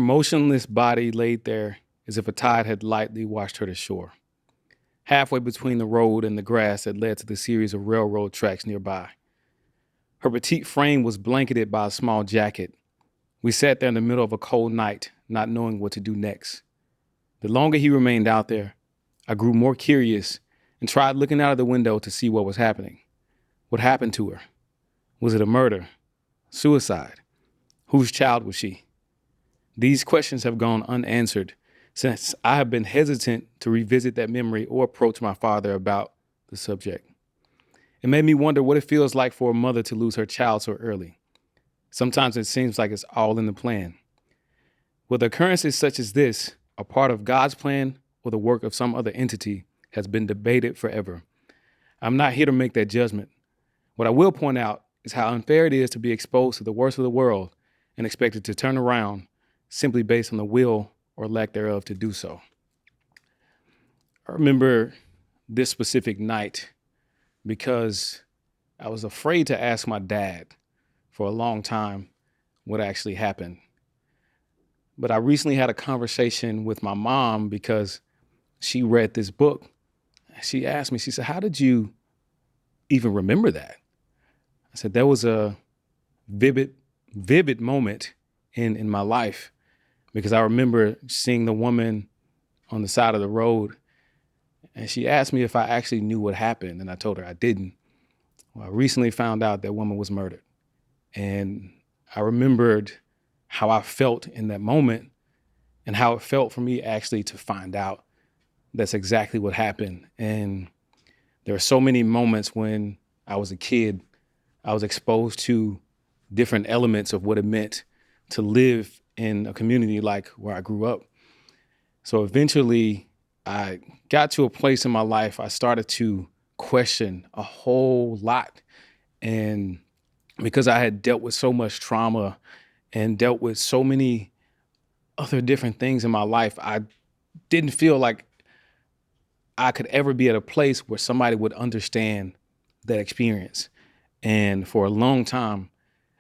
motionless body laid there as if a tide had lightly washed her to shore, halfway between the road and the grass that led to the series of railroad tracks nearby. Her petite frame was blanketed by a small jacket. We sat there in the middle of a cold night, not knowing what to do next. The longer he remained out there, I grew more curious and tried looking out of the window to see what was happening. What happened to her? Was it a murder? Suicide? Whose child was she? These questions have gone unanswered since I have been hesitant to revisit that memory or approach my father about the subject. It made me wonder what it feels like for a mother to lose her child so early. Sometimes it seems like it's all in the plan. Whether occurrences such as this are part of God's plan or the work of some other entity has been debated forever. I'm not here to make that judgment. What I will point out is how unfair it is to be exposed to the worst of the world and expected to turn around simply based on the will or lack thereof to do so. I remember this specific night because I was afraid to ask my dad for a long time what actually happened. But I recently had a conversation with my mom because she read this book. She asked me, she said, "How did you even remember that?" I said, "There was a vivid moment in my life because I remember seeing the woman on the side of the road, and she asked me if I actually knew what happened, and I told her I didn't. Well, I recently found out that woman was murdered, and I remembered how I felt in that moment and how it felt for me actually to find out that's exactly what happened. And there are so many moments when I was a kid, I was exposed to different elements of what it meant to live in a community like where I grew up. So eventually I got to a place in my life, I started to question a whole lot. And because I had dealt with so much trauma and dealt with so many other different things in my life, I didn't feel like I could ever be at a place where somebody would understand that experience. And for a long time,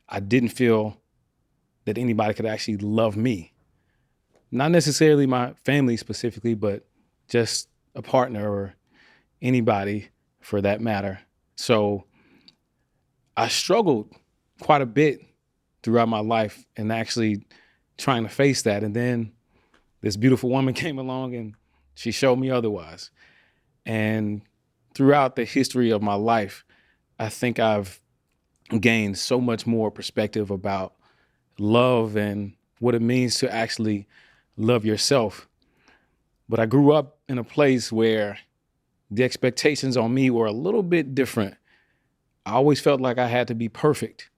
I didn't feel that anybody could actually love me. Not necessarily my family specifically, but just a partner or anybody for that matter. So I struggled quite a bit throughout my life and actually trying to face that. And then this beautiful woman came along and she showed me otherwise. And throughout the history of my life, I think I've gained so much more perspective about love and what it means to actually love yourself. But I grew up in a place where the expectations on me were a little bit different. I always felt like I had to be perfect.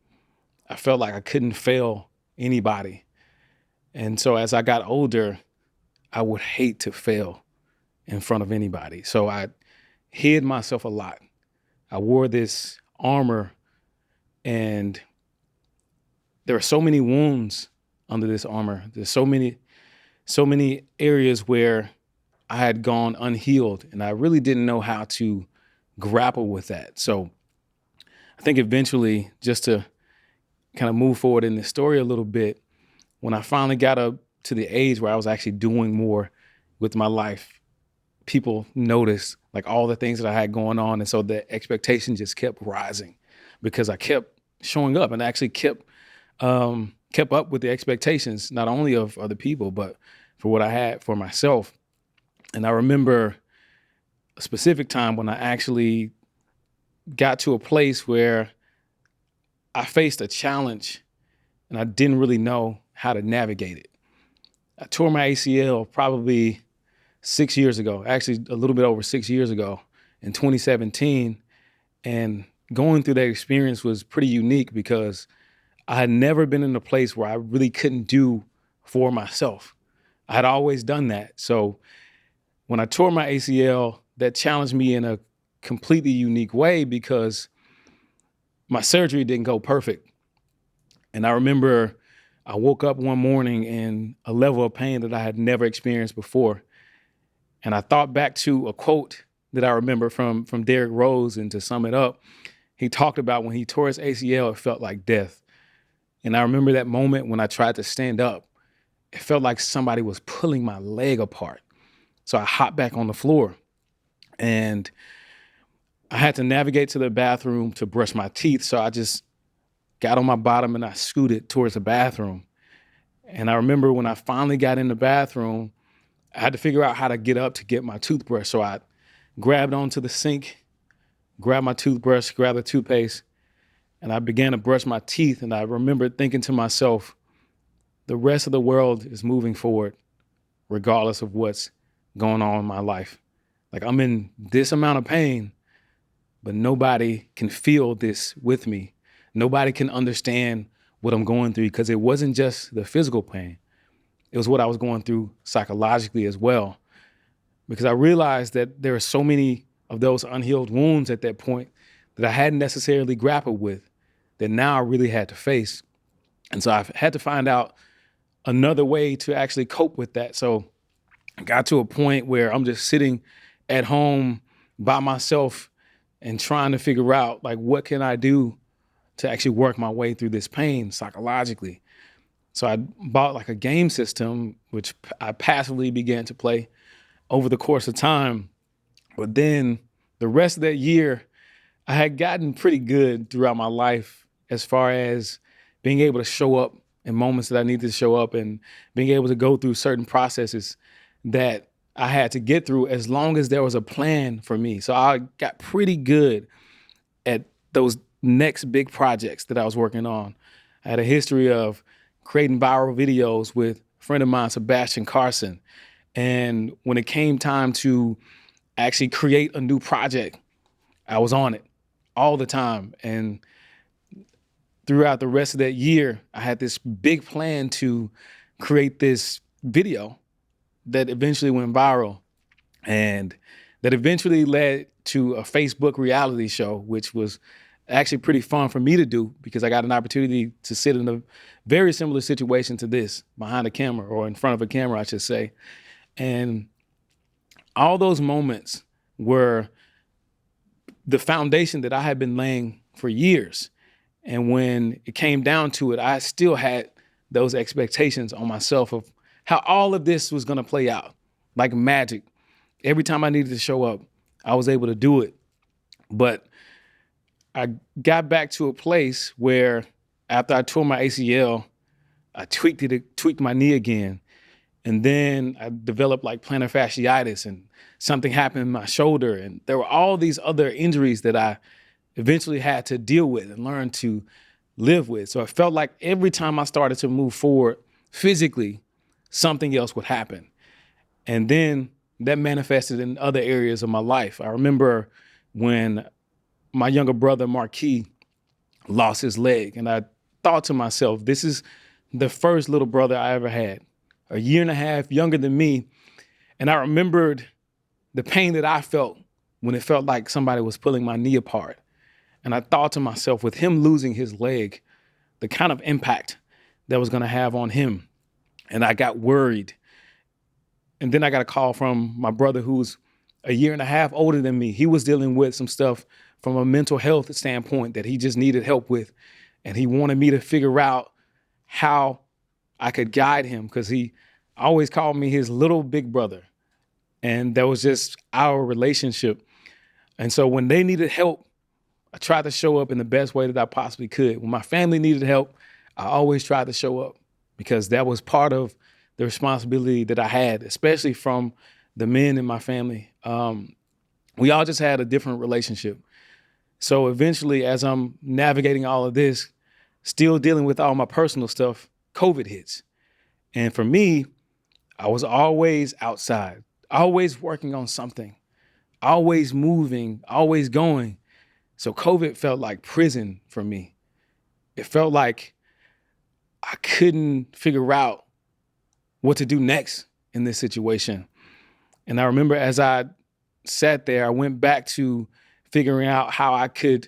I felt like I couldn't fail anybody. And so as I got older, I would hate to fail in front of anybody. So I hid myself a lot. I wore this armor, and there are so many wounds under this armor. There's so many areas where I had gone unhealed, and I really didn't know how to grapple with that. So I think eventually, just to kind of move forward in the story a little bit, when I finally got up to the age where I was actually doing more with my life, people noticed like all the things that I had going on. And so the expectation just kept rising because I kept showing up and actually kept up with the expectations, not only of other people, but for what I had for myself. And I remember a specific time when I actually got to a place where I faced a challenge and I didn't really know how to navigate it. I tore my ACL probably 6 years ago, actually a little bit over 6 years ago in 2017. And going through that experience was pretty unique because I had never been in a place where I really couldn't do for myself. I had always done that. So when I tore my ACL, that challenged me in a completely unique way because my surgery didn't go perfect. And I remember I woke up one morning in a level of pain that I had never experienced before. And I thought back to a quote that I remember from Derrick Rose, and to sum it up, he talked about when he tore his ACL, it felt like death. And I remember that moment when I tried to stand up it felt like somebody was pulling my leg apart. So I hopped back on the floor and I had to navigate to the bathroom to brush my teeth. So I just got on my bottom and I scooted towards the bathroom. And I remember when I finally got in the bathroom, I had to figure out how to get up to get my toothbrush. So I grabbed onto the sink, grabbed my toothbrush, grabbed the toothpaste, and I began to brush my teeth. And I remember thinking to myself, the rest of the world is moving forward regardless of what's going on in my life. Like, I'm in this amount of pain, but nobody can feel this with me. Nobody can understand what I'm going through, because it wasn't just the physical pain. It was what I was going through psychologically as well. Because I realized that there are so many of those unhealed wounds at that point that I hadn't necessarily grappled with, that now I really had to face. And so I had to find out another way to actually cope with that. So I got to a point where I'm just sitting at home by myself and trying to figure out, like, what can I do to actually work my way through this pain psychologically. So I bought like a game system, which I passively began to play over the course of time. But then the rest of that year, I had gotten pretty good throughout my life as far as being able to show up in moments that I needed to show up, and being able to go through certain processes that I had to get through as long as there was a plan for me. So I got pretty good at those next big projects that I was working on. I had a history of creating viral videos with a friend of mine, Sebastian Carson. And when it came time to actually create a new project, I was on it all the time. And throughout the rest of that year, I had this big plan to create this video that eventually went viral, and that eventually led to a Facebook reality show, which was actually pretty fun for me to do, because I got an opportunity to sit in a very similar situation to this, behind a camera, or in front of a camera, I should say. And all those moments were the foundation that I had been laying for years. And when it came down to it, I still had those expectations on myself of how all of this was going to play out like magic. Every time I needed to show up, I was able to do it. But I got back to a place where after I tore my ACL, I tweaked my knee again. And then I developed like plantar fasciitis, and something happened in my shoulder. And there were all these other injuries that I eventually had to deal with and learn to live with. So it felt like every time I started to move forward physically, something else would happen. And then that manifested in other areas of my life. I remember when my younger brother, Marquis, lost his leg. And I thought to myself, this is the first little brother I ever had, a year and a half younger than me. And I remembered the pain that I felt when it felt like somebody was pulling my knee apart. And I thought to myself, with him losing his leg, the kind of impact that was going to have on him. And I got worried. And then I got a call from my brother, who's a year and a half older than me. He was dealing with some stuff from a mental health standpoint that he just needed help with. And he wanted me to figure out how I could guide him, because he always called me his little big brother. And that was just our relationship. And so when they needed help, I tried to show up in the best way that I possibly could. When my family needed help, I always tried to show up, because that was part of the responsibility that I had, especially from the men in my family. We all just had a different relationship. So eventually, as I'm navigating all of this, still dealing with all my personal stuff, COVID hits. And for me, I was always outside, always working on something, always moving, always going. So COVID felt like prison for me. It felt like I couldn't figure out what to do next in this situation. And I remember as I sat there, I went back to figuring out how I could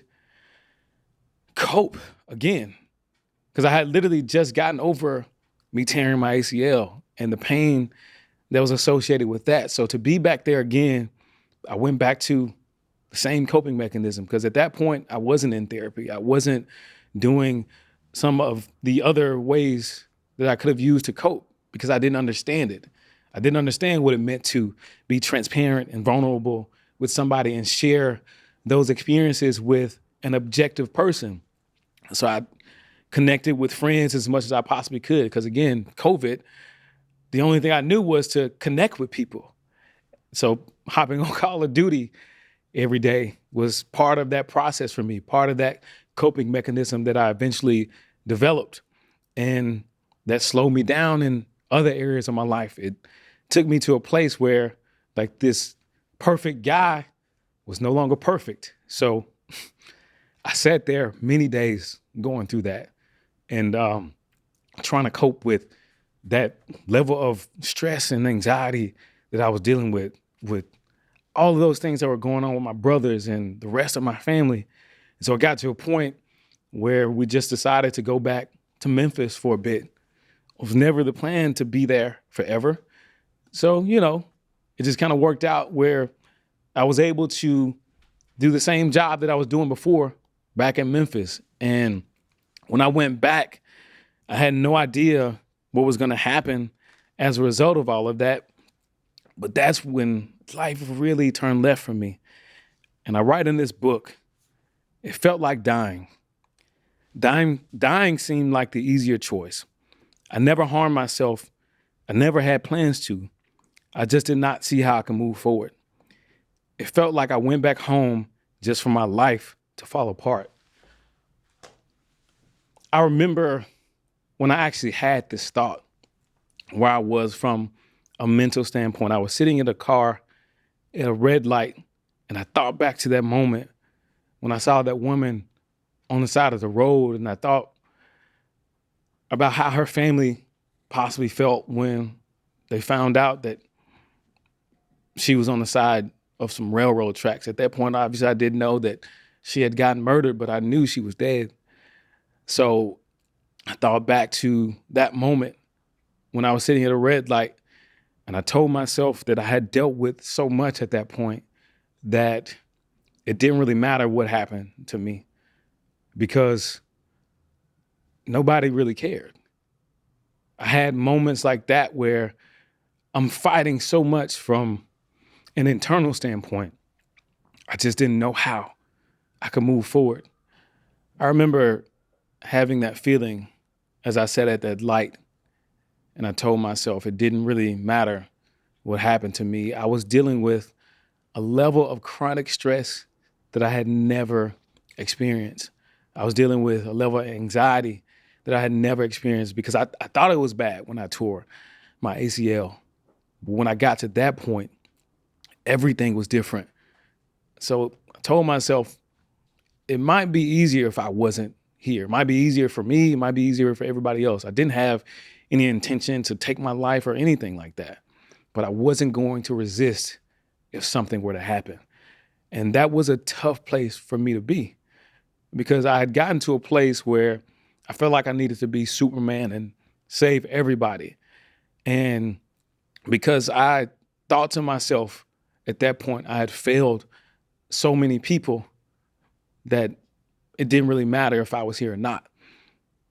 cope again. Because I had literally just gotten over me tearing my ACL and the pain that was associated with that. So to be back there again, I went back to the same coping mechanism, because at that point I wasn't in therapy. I wasn't doing some of the other ways that I could have used to cope, because I didn't understand it. I didn't understand what it meant to be transparent and vulnerable with somebody and share those experiences with an objective person. So I connected with friends as much as I possibly could because, again, COVID, the only thing I knew was to connect with people. So hopping on Call of Duty every day was part of that process for me, part of that coping mechanism that I eventually developed. And that slowed me down in other areas of my life. It took me to a place where, like, this perfect guy was no longer perfect. So I sat there many days going through that and trying to cope with that level of stress and anxiety that I was dealing with all of those things that were going on with my brothers and the rest of my family. And so it got to a point where we just decided to go back to Memphis for a bit. It was never the plan to be there forever. So, it just kind of worked out where I was able to do the same job that I was doing before back in Memphis. And when I went back, I had no idea what was going to happen as a result of all of that. But that's when life really turned left for me. And I write in this book, it felt like dying. Dying seemed like the easier choice. I never harmed myself. I never had plans to. I just did not see how I could move forward. It felt like I went back home just for my life to fall apart. I remember when I actually had this thought, where I was from a mental standpoint. I was sitting in a car at a red light, and I thought back to that moment when I saw that woman on the side of the road, and I thought about how her family possibly felt when they found out that she was on the side of some railroad tracks. At that point, obviously, I didn't know that she had gotten murdered, but I knew she was dead. So I thought back to that moment when I was sitting at a red light, and I told myself that I had dealt with so much at that point that it didn't really matter what happened to me because nobody really cared. I had moments like that where I'm fighting so much from an internal standpoint. I just didn't know how I could move forward. I remember having that feeling as I sat at that light and I told myself it didn't really matter what happened to me. I was dealing with a level of chronic stress that I had never experienced. I was dealing with a level of anxiety that I had never experienced because I thought it was bad when I tore my ACL. But when I got to that point, everything was different. So I told myself it might be easier if I wasn't here. It might be easier for me. It might be easier for everybody else. I didn't have any intention to take my life or anything like that, but I wasn't going to resist if something were to happen. And that was a tough place for me to be because I had gotten to a place where I felt like I needed to be Superman and save everybody. And because I thought to myself at that point, I had failed so many people that it didn't really matter if I was here or not.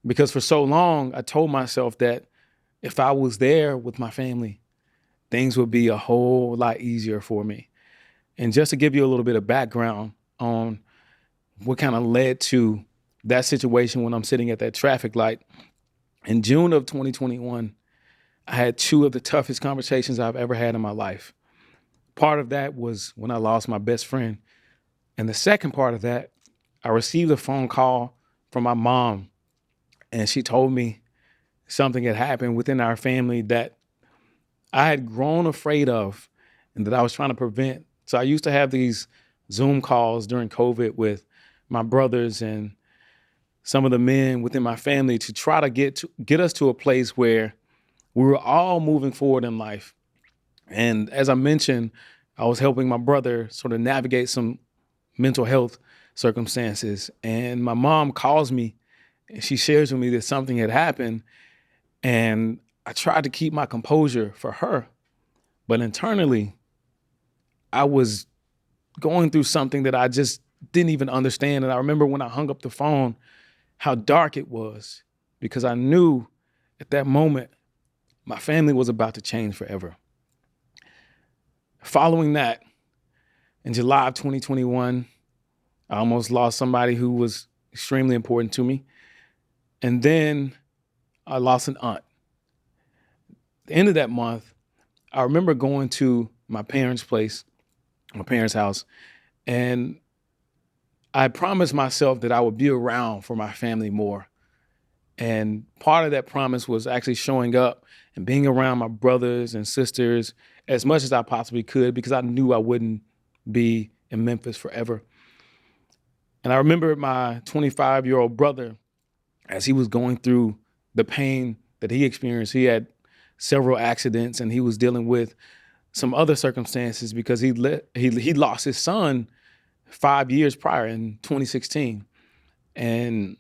Because for so long, I told myself that if I was there with my family, things would be a whole lot easier for me. And just to give you a little bit of background on what kind of led to that situation when I'm sitting at that traffic light, in June of 2021, I had two of the toughest conversations I've ever had in my life. Part of that was when I lost my best friend. And the second part of that, I received a phone call from my mom, and she told me something had happened within our family that I had grown afraid of and that I was trying to prevent. So I used to have these Zoom calls during COVID with my brothers and some of the men within my family to try to get us to a place where we were all moving forward in life. And as I mentioned, I was helping my brother sort of navigate some mental health circumstances. And my mom calls me and she shares with me that something had happened. And I tried to keep my composure for her. But internally, I was going through something that I just didn't even understand. And I remember when I hung up the phone, how dark it was, because I knew at that moment my family was about to change forever. Following that, in July of 2021, I almost lost somebody who was extremely important to me. And then I lost an aunt. At the end of that month, I remember going to my parents' house, and I promised myself that I would be around for my family more. And part of that promise was actually showing up and being around my brothers and sisters as much as I possibly could, because I knew I wouldn't be in Memphis forever. And I remember my 25-year-old brother, as he was going through the pain that he experienced. He had several accidents, and he was dealing with some other circumstances because he lost his son 5 years prior in 2016. And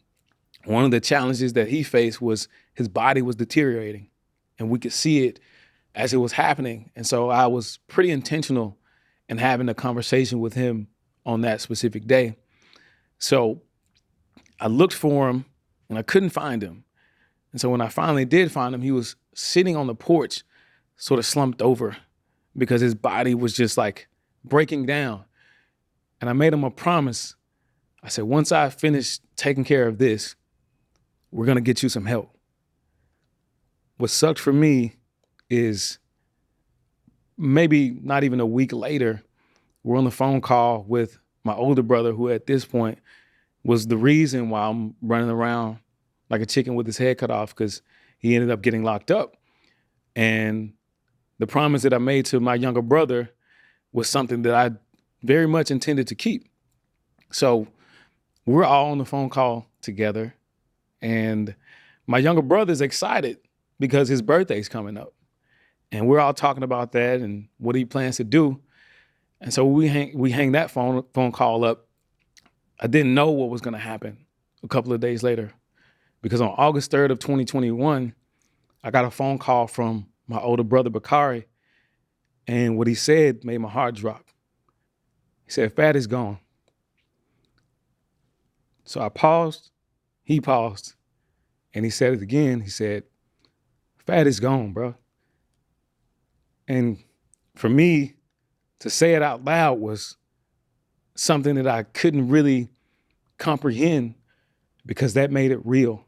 one of the challenges that he faced was his body was deteriorating, and we could see it as it was happening. And so I was pretty intentional in having a conversation with him on that specific day. So I looked for him and I couldn't find him. And so when I finally did find him, he was sitting on the porch, sort of slumped over because his body was just like breaking down. And I made him a promise. I said, once I finish taking care of this, we're going to get you some help. What sucked for me is maybe not even a week later, we're on the phone call with my older brother, who at this point was the reason why I'm running around like a chicken with his head cut off, because he ended up getting locked up. And the promise that I made to my younger brother was something that I very much intended to keep. So we're all on the phone call together, and my younger brother's excited because his birthday's coming up. And we're all talking about that and what he plans to do. And so we hang that phone call up. I didn't know what was going to happen a couple of days later, because on August 3rd of 2021, I got a phone call from my older brother, Bakari, and what he said made my heart drop. He said, "Fat is gone." So I paused, he paused, and he said it again. He said, "Fat is gone, bro." And for me to say it out loud was something that I couldn't really comprehend, because that made it real.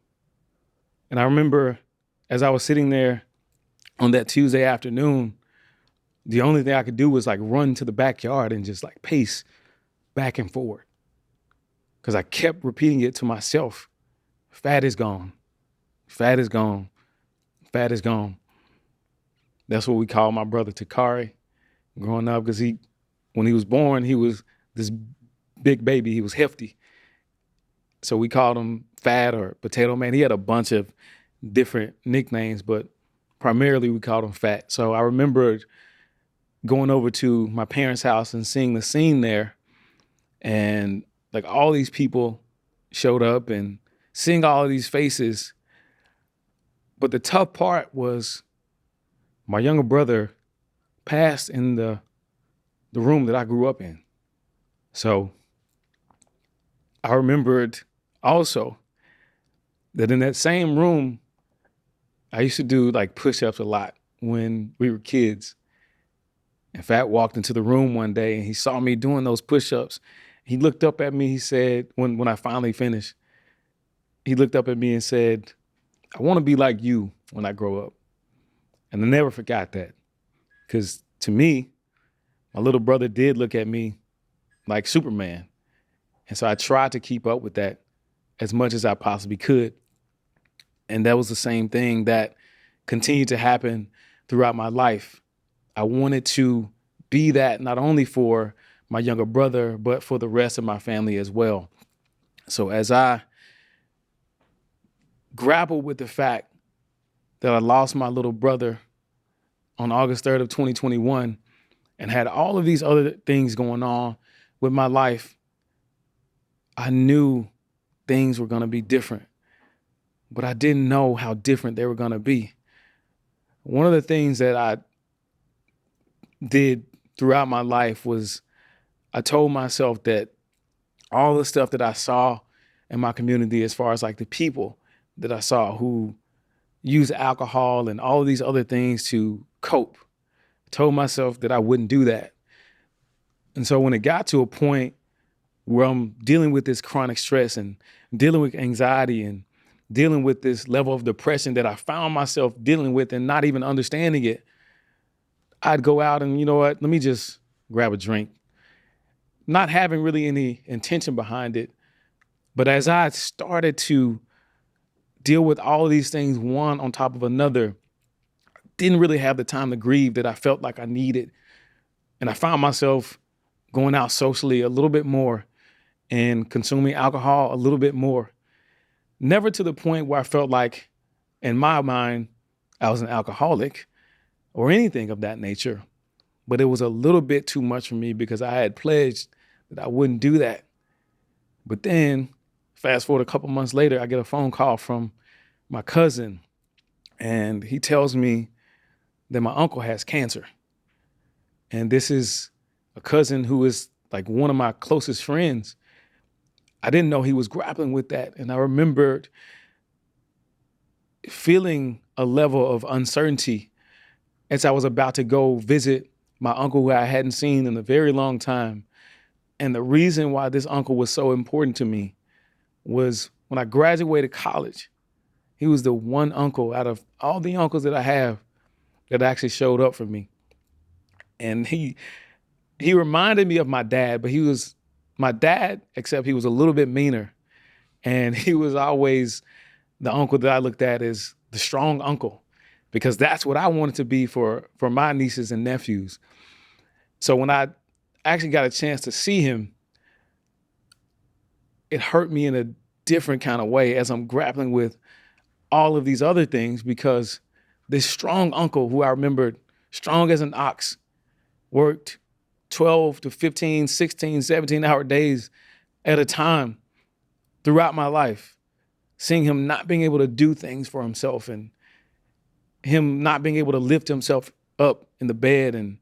And I remember as I was sitting there on that Tuesday afternoon, the only thing I could do was like run to the backyard and just like pace back and forward, because I kept repeating it to myself. Fat is gone. Fat is gone. Fat is gone. That's what we call my brother Takari growing up, because when he was born, he was this big baby. He was hefty. So we called him Fat or Potato Man. He had a bunch of different nicknames, but primarily we called him Fat. So I remember going over to my parents' house and seeing the scene there, and like all these people showed up and seeing all of these faces. But the tough part was my younger brother passed in the room that I grew up in. So I remembered also that in that same room, I used to do like push-ups a lot when we were kids. And Fat walked into the room one day and he saw me doing those push-ups. He looked up at me, he said, when I finally finished, he looked up at me and said, "I want to be like you when I grow up." And I never forgot that, because to me, my little brother did look at me like Superman. And so I tried to keep up with that as much as I possibly could. And that was the same thing that continued to happen throughout my life. I wanted to be that not only for my younger brother, but for the rest of my family as well. So as I grappled with the fact that I lost my little brother on August 3rd of 2021 and had all of these other things going on with my life, I knew things were going to be different, but I didn't know how different they were going to be. One of the things that I did throughout my life was I told myself that all the stuff that I saw in my community, as far as like the people that I saw who use alcohol and all of these other things to cope. I told myself that I wouldn't do that. And so when it got to a point where I'm dealing with this chronic stress and dealing with anxiety and dealing with this level of depression that I found myself dealing with and not even understanding it, I'd go out and, you know what, let me just grab a drink. Not having really any intention behind it. But as I started to deal with all of these things, one on top of another, didn't really have the time to grieve that I felt like I needed. And I found myself going out socially a little bit more and consuming alcohol a little bit more. Never to the point where I felt like, in my mind, I was an alcoholic or anything of that nature. But it was a little bit too much for me because I had pledged that I wouldn't do that. But then, fast forward a couple months later, I get a phone call from my cousin, and he tells me that my uncle has cancer. And this is a cousin who is like one of my closest friends. I didn't know he was grappling with that. And I remembered feeling a level of uncertainty as I was about to go visit my uncle who I hadn't seen in a very long time. And the reason why this uncle was so important to me was when I graduated college, he was the one uncle out of all the uncles that I have that actually showed up for me. And he reminded me of my dad, but he was my dad, except he was a little bit meaner. And he was always the uncle that I looked at as the strong uncle, because that's what I wanted to be for my nieces and nephews. So when I actually got a chance to see him, it hurt me in a different kind of way as I'm grappling with all of these other things, because this strong uncle who I remembered strong as an ox worked 12 to 15, 16, 17-hour days at a time throughout my life, seeing him not being able to do things for himself and him not being able to lift himself up in the bed and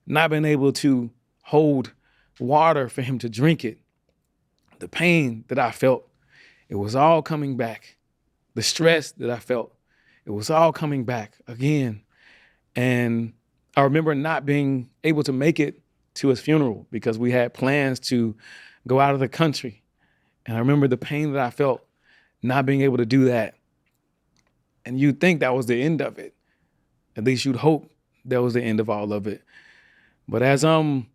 not being able to hold water for him to drink it. The pain that I felt, it was all coming back. The stress that I felt, it was all coming back again. And I remember not being able to make it to his funeral because we had plans to go out of the country. And I remember the pain that I felt not being able to do that. And you'd think that was the end of it. At least you'd hope that was the end of all of it. But as I'm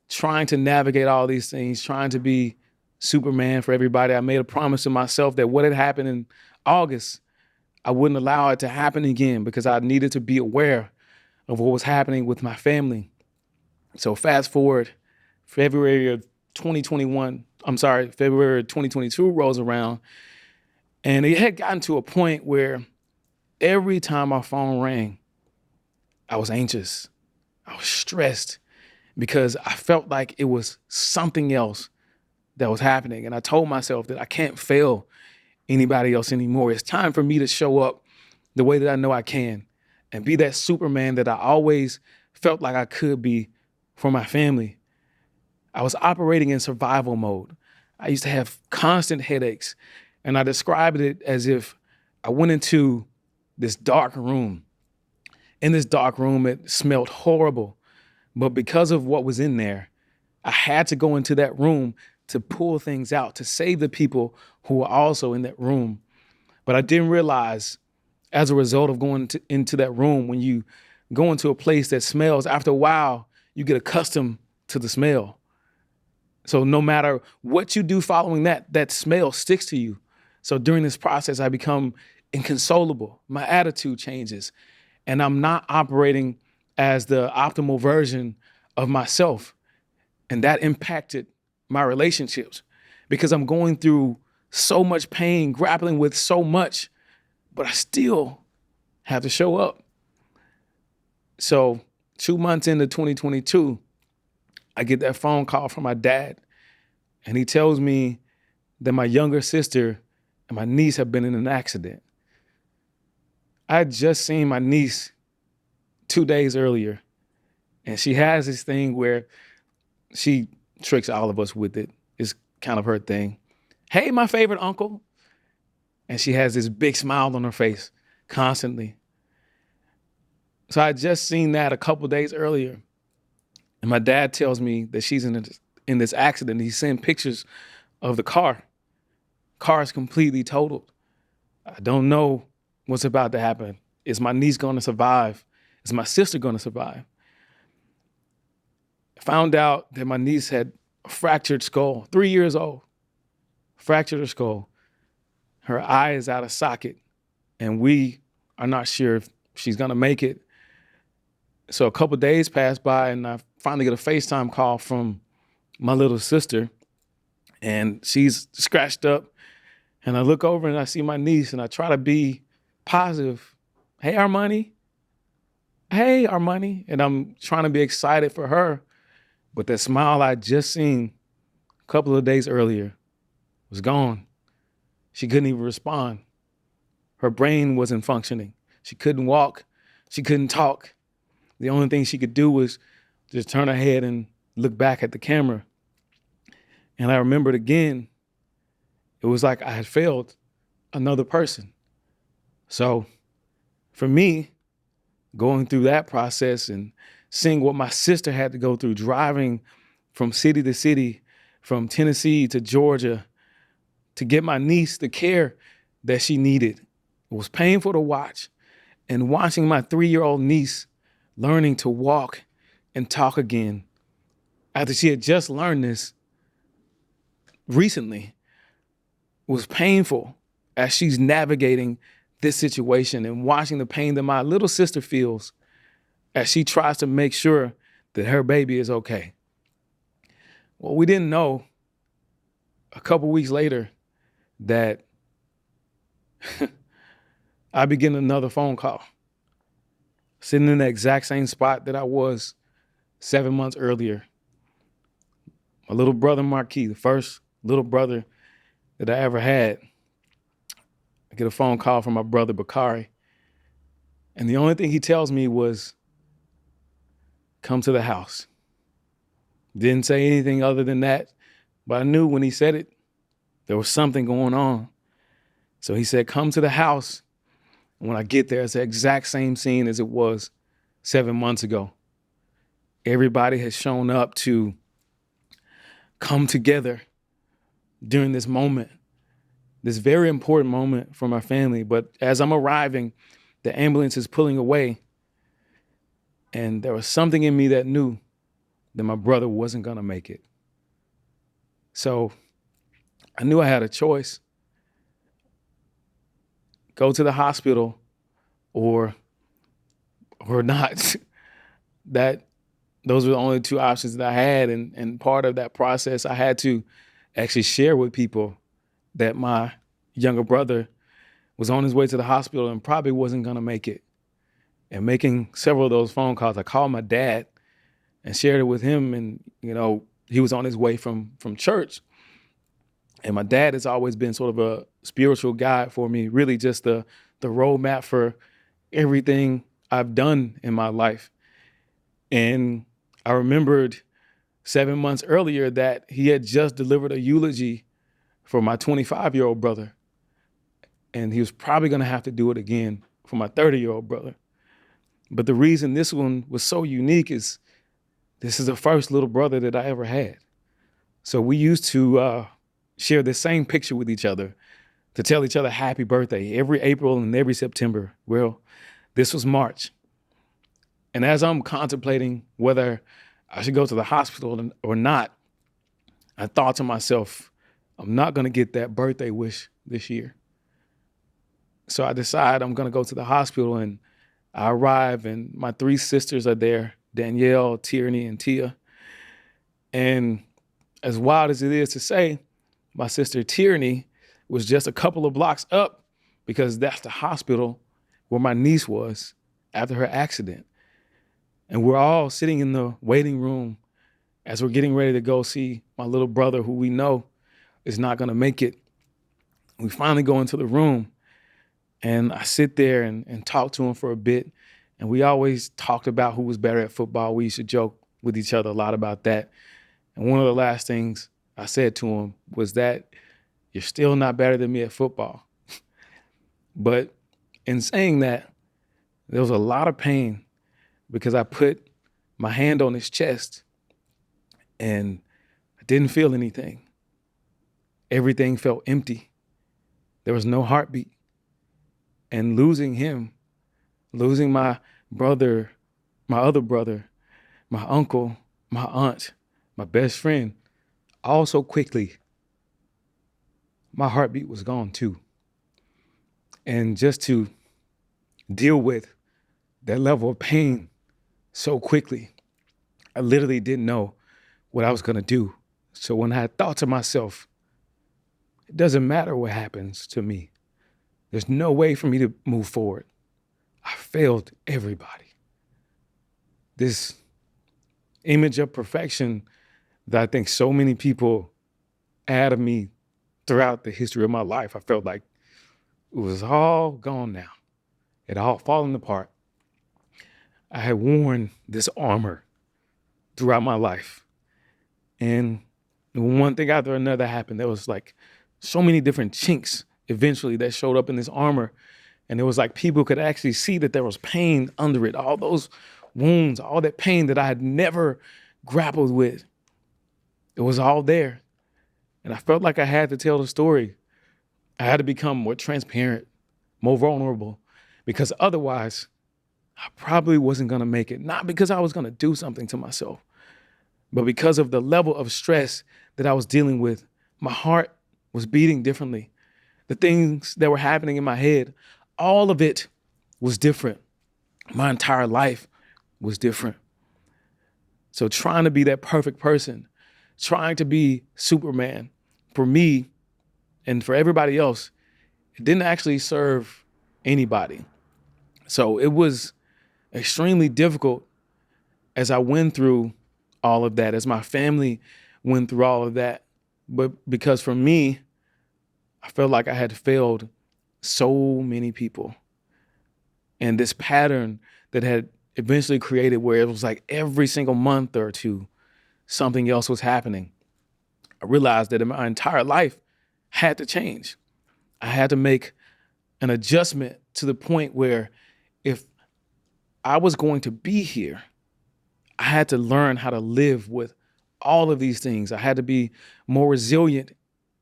trying to navigate all these things, trying to be Superman for everybody, I made a promise to myself that what had happened in August, I wouldn't allow it to happen again because I needed to be aware of what was happening with my family. So fast forward, February 2022 rolls around, and it had gotten to a point where every time my phone rang, I was anxious. I was stressed because I felt like it was something else that was happening. And I told myself that I can't fail anybody else anymore. It's time for me to show up the way that I know I can and be that Superman that I always felt like I could be for my family. I was operating in survival mode. I used to have constant headaches, and I described it as if I went into this dark room. In this dark room, it smelled horrible, but because of what was in there, I had to go into that room to pull things out, to save the people who were also in that room. But I didn't realize, as a result of going into that room, when you go into a place that smells, after a while, you get accustomed to the smell. So no matter what you do following that smell sticks to you. So during this process, I become inconsolable. My attitude changes, and I'm not operating as the optimal version of myself. And that impacted my relationships because I'm going through so much pain, grappling with so much, but I still have to show up. So 2 months into 2022, I get that phone call from my dad, and he tells me that my younger sister and my niece have been in an accident. I had just seen my niece 2 days earlier, and she has this thing where she tricks all of us with it. It's kind of her thing. Hey, my favorite uncle. And she has this big smile on her face constantly. So I had just seen that a couple days earlier. And my dad tells me that she's in this accident. He sent pictures of the car. Car is completely totaled. I don't know what's about to happen. Is my niece going to survive? Is my sister going to survive? I found out that my niece had a fractured skull, 3 years old, fractured her skull. Her eye is out of socket, and we are not sure if she's going to make it. So a couple of days passed by, and I finally get a FaceTime call from my little sister, and she's scratched up. And I look over and I see my niece, and I try to be positive. Hey, Armani. Hey, Armani. And I'm trying to be excited for her. But that smile I just seen a couple of days earlier was gone. She couldn't even respond. Her brain wasn't functioning. She couldn't walk. She couldn't talk. The only thing she could do was just turn her head and look back at the camera. And I remembered again, it was like I had failed another person. So for me, going through that process and seeing what my sister had to go through, driving from city to city, from Tennessee to Georgia, to get my niece the care that she needed, it was painful to watch. And watching my 3-year-old niece learning to walk and talk again after she had just learned this recently was painful as she's navigating this situation and watching the pain that my little sister feels as she tries to make sure that her baby is okay. Well, we didn't know a couple weeks later that I began another phone call, sitting in the exact same spot that I was 7 months earlier. My little brother, Marquis, the first little brother that I ever had. I get a phone call from my brother, Bakari. And the only thing he tells me was, come to the house. Didn't say anything other than that, but I knew when he said it, there was something going on. So he said, come to the house. And when I get there, it's the exact same scene as it was 7 months ago. Everybody has shown up to come together during this moment, this very important moment for my family. But as I'm arriving, the ambulance is pulling away. And there was something in me that knew that my brother wasn't going to make it. So I knew I had a choice. Go to the hospital or not. Those were the only two options that I had. And part of that process, I had to actually share with people that my younger brother was on his way to the hospital and probably wasn't going to make it. And making several of those phone calls, I called my dad and shared it with him. And, he was on his way from church. And my dad has always been sort of a spiritual guide for me, really just the roadmap for everything I've done in my life. And I remembered 7 months earlier that he had just delivered a eulogy for my 25-year-old brother. And he was probably going to have to do it again for my 30-year-old brother. But the reason this one was so unique is this is the first little brother that I ever had. So we used to share the same picture with each other to tell each other happy birthday every April and every September. Well, this was March. And as I'm contemplating whether I should go to the hospital or not, I thought to myself, I'm not going to get that birthday wish this year. So I decide I'm going to go to the hospital, and I arrive and my 3 sisters are there, Danielle, Tierney, and Tia. And as wild as it is to say, my sister Tierney was just a couple of blocks up because that's the hospital where my niece was after her accident. And we're all sitting in the waiting room as we're getting ready to go see my little brother, who we know is not going to make it. We finally go into the room, and I sit there and talk to him for a bit. And we always talked about who was better at football. We used to joke with each other a lot about that. And one of the last things I said to him was that you're still not better than me at football. But In saying that, there was a lot of pain because I put my hand on his chest and I didn't feel anything. Everything felt empty. There was no heartbeat. And losing him, losing my brother, my other brother, my uncle, my aunt, my best friend, all so quickly, my heartbeat was gone too. And just to deal with that level of pain so quickly, I literally didn't know what I was gonna do. So when I thought to myself, it doesn't matter what happens to me, there's no way for me to move forward. I failed everybody. This image of perfection that I think so many people add of me throughout the history of my life, I felt like it was all gone now. It all fallen apart. I had worn this armor throughout my life. And one thing after another happened. There was like so many different chinks eventually that showed up in this armor. And it was like people could actually see that there was pain under it. All those wounds, all that pain that I had never grappled with. It was all there. And I felt like I had to tell the story. I had to become more transparent, more vulnerable, because otherwise I probably wasn't gonna make it. Not because I was gonna do something to myself, but because of the level of stress that I was dealing with. My heart was beating differently. The things that were happening in my head, all of it was different. My entire life was different. So trying to be that perfect person, trying to be Superman, for me and for everybody else, it didn't actually serve anybody. So it was extremely difficult as I went through all of that, as my family went through all of that. But because for me, I felt like I had failed so many people. And this pattern that had eventually created where it was like every single month or two, something else was happening. I realized that in my entire life had to change. I had to make an adjustment to the point where if I was going to be here, I had to learn how to live with all of these things. I had to be more resilient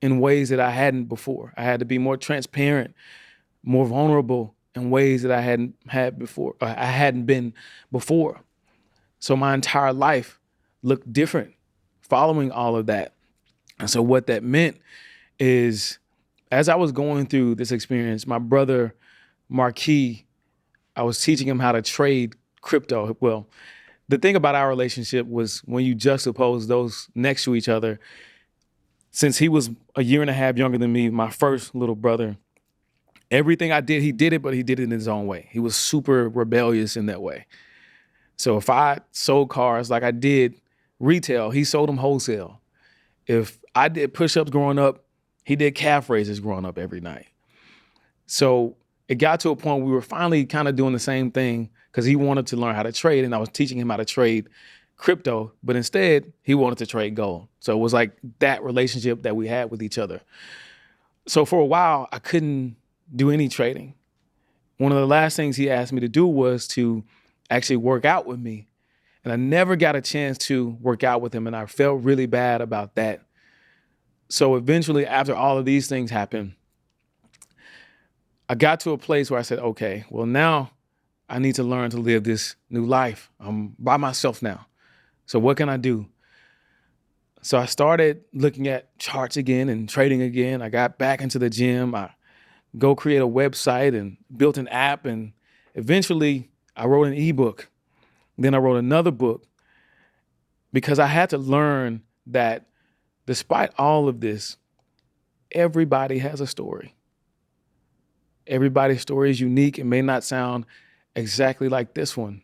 in ways that I hadn't before. I had to be more transparent, more vulnerable in ways that I hadn't had before. I hadn't been before. So my entire life looked different following all of that. And so what that meant is, as I was going through this experience, my brother Marquis, I was teaching him how to trade crypto. Well, the thing about our relationship was when you juxtapose those next to each other, since he was a year and a half younger than me, my first little brother, everything I did, he did it, but he did it in his own way. He was super rebellious in that way. So if I sold cars like I did retail, he sold them wholesale. If I did push-ups growing up, he did calf raises growing up every night. So it got to a point we were finally kind of doing the same thing because he wanted to learn how to trade and I was teaching him how to trade crypto, but instead he wanted to trade gold. So it was like that relationship that we had with each other. So for a while, I couldn't do any trading. One of the last things he asked me to do was to actually work out with me. And I never got a chance to work out with him, and I felt really bad about that. So eventually, after all of these things happened, I got to a place where I said, okay, well, now I need to learn to live this new life. I'm by myself now. So what can I do? So I started looking at charts again and trading again. I got back into the gym. I go create a website and built an app. And eventually I wrote an ebook. Then I wrote another book because I had to learn that despite all of this, everybody has a story. Everybody's story is unique. It may not sound exactly like this one,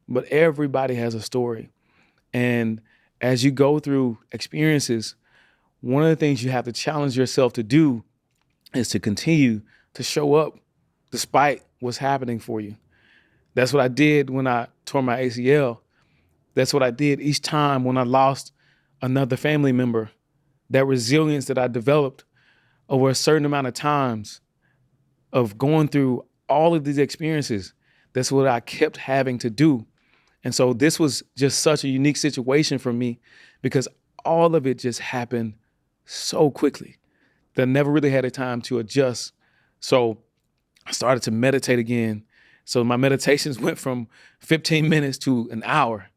but everybody has a story. And as you go through experiences, one of the things you have to challenge yourself to do is to continue to show up despite what's happening for you. That's what I did when I tore my ACL. That's what I did each time when I lost another family member. That resilience that I developed over a certain amount of times of going through all of these experiences, that's what I kept having to do. And so this was just such a unique situation for me because all of it just happened so quickly that I never really had a time to adjust. So I started to meditate again. So my meditations went from 15 minutes to an hour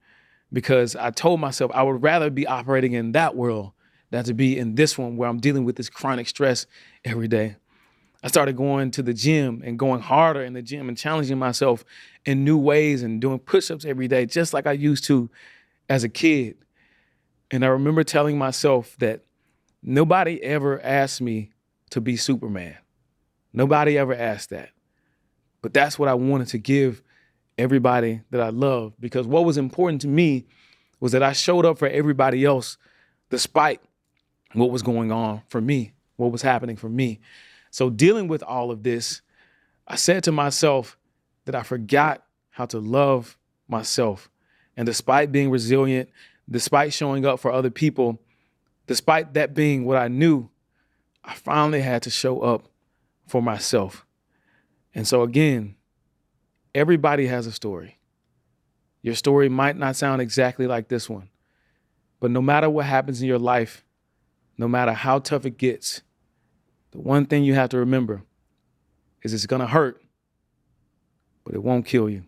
because I told myself I would rather be operating in that world than to be in this one where I'm dealing with this chronic stress every day. I started going to the gym and going harder in the gym and challenging myself in new ways and doing push-ups every day, just like I used to as a kid. And I remember telling myself that nobody ever asked me to be Superman. Nobody ever asked that. But that's what I wanted to give everybody that I love, because what was important to me was that I showed up for everybody else despite what was going on for me, what was happening for me. So dealing with all of this, I said to myself that I forgot how to love myself. And despite being resilient, despite showing up for other people, despite that being what I knew, I finally had to show up for myself. And so again, everybody has a story. Your story might not sound exactly like this one, but no matter what happens in your life, no matter how tough it gets, the one thing you have to remember is it's going to hurt, but it won't kill you.